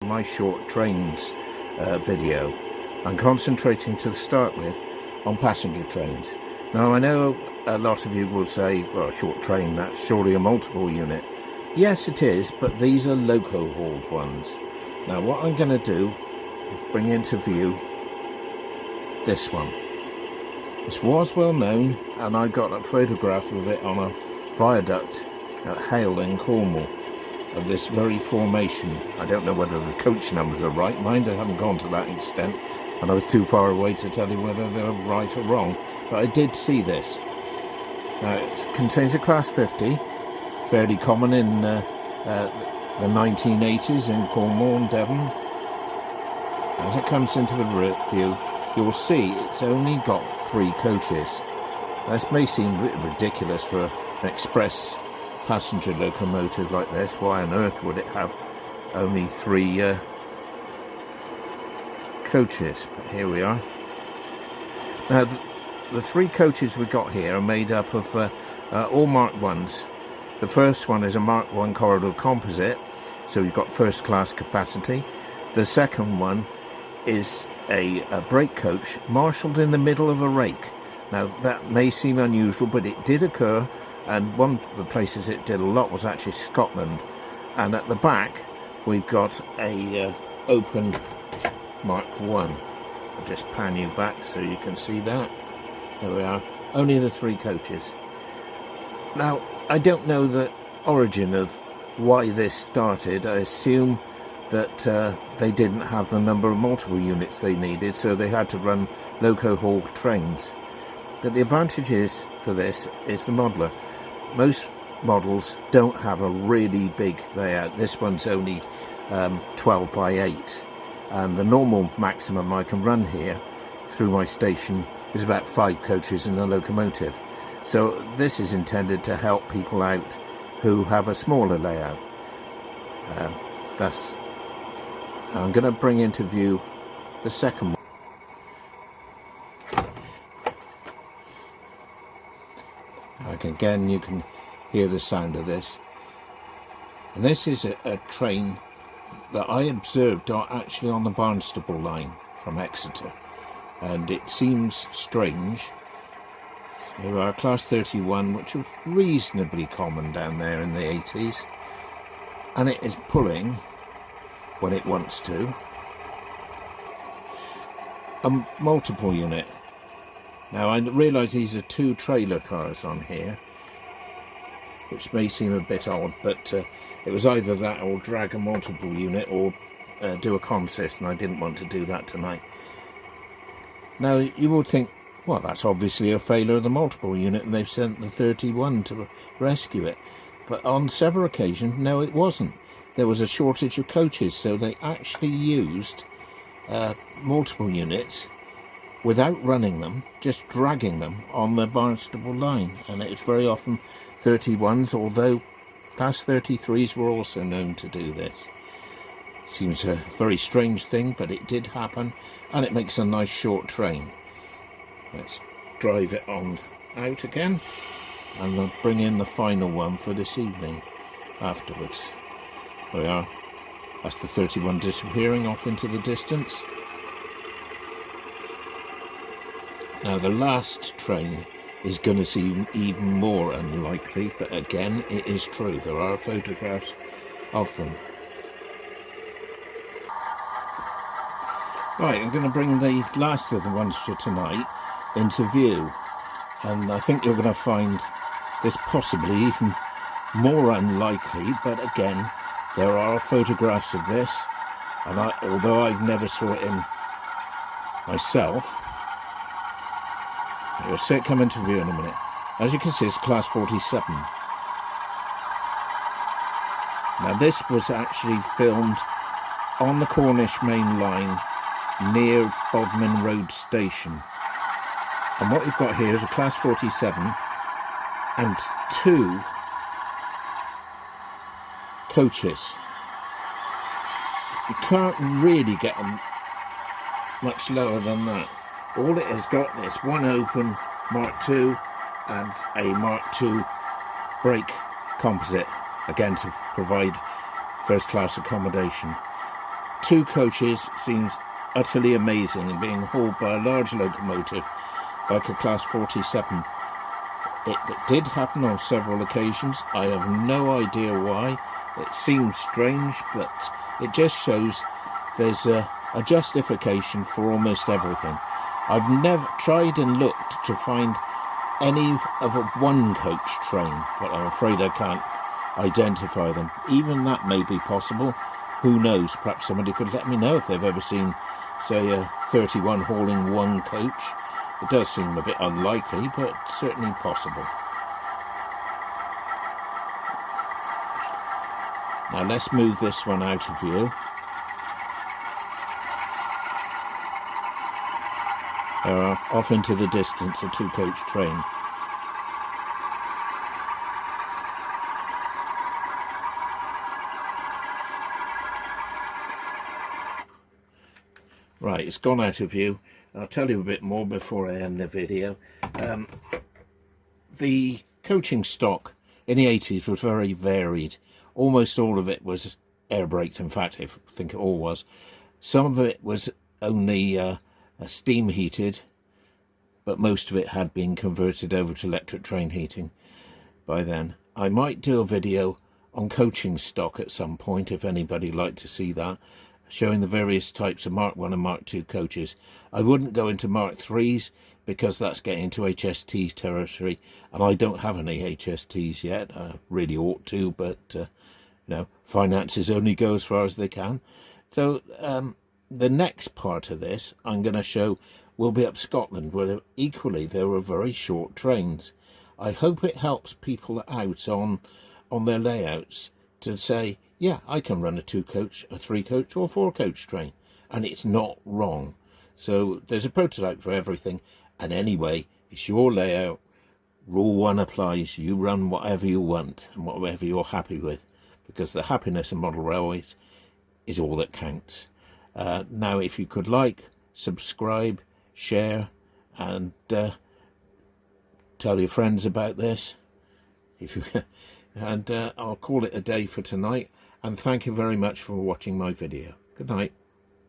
my short trains video. I'm concentrating to start with on passenger trains. Now I know a lot of you will say, well, a short train, that's surely a multiple unit. Yes it is, but these are loco hauled ones. Now what I'm going to do, bring into view this one. This was well known, and I got a photograph of it on a viaduct at Hale in Cornwall, of this very formation. I don't know whether the coach numbers are right, mind I haven't gone to that extent, and I was too far away to tell you whether they're right or wrong, but I did see this. Now it contains a Class 50, fairly common in the 1980s in Cornwall and Devon. As it comes into the view, you'll see it's only got 3 coaches. This may seem a bit ridiculous for an express passenger locomotive like this. Why on earth would it have only 3 coaches? But here we are. Now the 3 coaches we got here are made up of all Mark 1s. The first one is a Mark 1 corridor composite, so you've got first class capacity. The second one is a brake coach marshalled in the middle of a rake. Now that may seem unusual, but it did occur, and one of the places it did a lot was actually Scotland. And at the back we've got a open Mark 1. I'll just pan you back so you can see that. There we are, only the 3 coaches. Now I don't know the origin of why this started. I assume that they didn't have the number of multiple units they needed, so they had to run loco hauled trains. But the advantage is for this is the modeler. Most models don't have a really big layout. This one's only 12 by 8, and the normal maximum I can run here through my station is about 5 coaches in a locomotive. So this is intended to help people out who have a smaller layout. I'm going to bring into view the second one. Again, you can hear the sound of this. And this is a train that I observed actually on the Barnstaple line from Exeter. And it seems strange. Here are Class 31, which was reasonably common down there in the 80s. And it is pulling, when it wants to, a multiple unit. Now I realise these are 2 trailer cars on here, which may seem a bit odd, but it was either that or drag a multiple unit or do a consist, and I didn't want to do that tonight. Now you would think, well, that's obviously a failure of the multiple unit and they've sent the 31 to rescue it. But on several occasions, no, it wasn't. There was a shortage of coaches, so they actually used multiple units without running them, just dragging them on the Barnstaple line. And it's very often 31s, although Class 33s were also known to do this. Seems a very strange thing, but it did happen, and it makes a nice short train. Let's drive it on out again, and I'll bring in the final one for this evening afterwards. There we are. That's the 31 disappearing off into the distance. Now the last train is going to seem even more unlikely, but again it is true. There are photographs of them. Right, I'm going to bring the last of the ones for tonight into view, and I think you're going to find this possibly even more unlikely, but again there are photographs of this, and although I've never saw it in myself, you'll see it come into view in a minute. As you can see, it's Class 47. Now this was actually filmed on the Cornish Main Line near Bodmin Road Station. And what you've got here is a Class 47 and 2 coaches. You can't really get them much lower than that. All it has got is one open Mark II and a Mark II brake composite, again to provide first class accommodation. two coaches seems utterly amazing, and being hauled by a large locomotive like a Class 47. It did happen on several occasions. I have no idea why. It seems strange, but it just shows there's a justification for almost everything. I've never tried and looked to find any of a one-coach train, but I'm afraid I can't identify them. Even that may be possible. Who knows? Perhaps somebody could let me know if they've ever seen, say, a 31 hauling one coach. It does seem a bit unlikely, but certainly possible. Now let's move this one out of view. Off into the distance, a two-coach train. Right, it's gone out of view. I'll tell you a bit more before I end the video. The coaching stock in the 80s was very varied. Almost all of it was air braked. In fact, I think it all was. Some of it was only steam heated, but most of it had been converted over to electric train heating by then. I might do a video on coaching stock at some point if anybody would like to see that, showing the various types of Mark 1 and Mark 2 coaches. I wouldn't go into Mark 3s because that's getting into HST territory, and I don't have any HSTs yet. I really ought to, but you know, finances only go as far as they can. So the next part of this I'm going to show will be up Scotland, where equally there were very short trains. I hope it helps people out on their layouts to say, yeah, I can run a 2-coach, a 3-coach or a 4-coach train, and it's not wrong. So there's a prototype for everything, and anyway, it's your layout. Rule 1 applies. You run whatever you want and whatever you're happy with, because the happiness of model railways is all that counts. Now, if you could like, subscribe, share, and tell your friends about this, if you and I'll call it a day for tonight, and thank you very much for watching my video. Good night.